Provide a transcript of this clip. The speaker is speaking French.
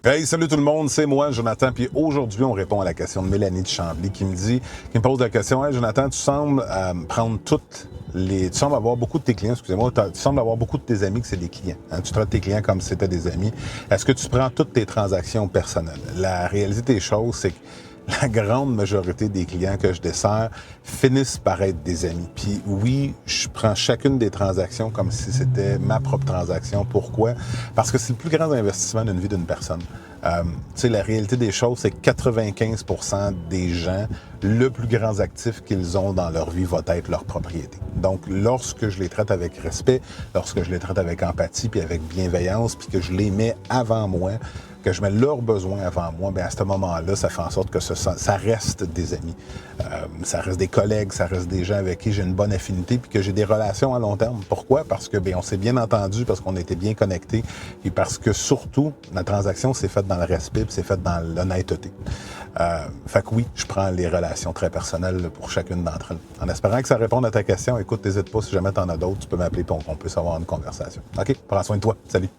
Hey, salut tout le monde, c'est moi, Jonathan, puis aujourd'hui, on répond à la question de Mélanie de Chambly qui me pose la question. Hey, Jonathan, tu sembles prendre tu sembles avoir beaucoup de tes clients, excusez-moi, tu sembles avoir beaucoup de tes amis que c'est des clients. Hein? Tu traites tes clients comme si c'était des amis. Est-ce que tu prends toutes tes transactions personnelles? La réalité des choses, c'est que la grande majorité des clients que je desserre finissent par être des amis. Puis oui, je prends chacune des transactions comme si c'était ma propre transaction. Pourquoi? Parce que c'est le plus grand investissement d'une vie d'une personne. Tu sais, la réalité des choses, c'est que 95% des gens, le plus grand actif qu'ils ont dans leur vie va être leur propriété. Donc, lorsque je les traite avec respect, lorsque je les traite avec empathie, puis avec bienveillance, puis que je les mets avant moi, que je mets leurs besoins avant moi, bien à ce moment-là, ça fait en sorte que ça reste des amis. Ça reste des collègues, ça reste des gens avec qui j'ai une bonne affinité puis que j'ai des relations à long terme. Pourquoi? Parce que bien, on s'est bien entendu, parce qu'on était bien connectés et parce que surtout, la transaction s'est faite dans le respect puis c'est faite dans l'honnêteté. Fait que oui, je prends les relations très personnelles pour chacune d'entre elles. En espérant que ça réponde à ta question, écoute, n'hésite pas, si jamais tu en as d'autres, tu peux m'appeler pour qu'on puisse avoir une conversation. OK? Prends soin de toi. Salut!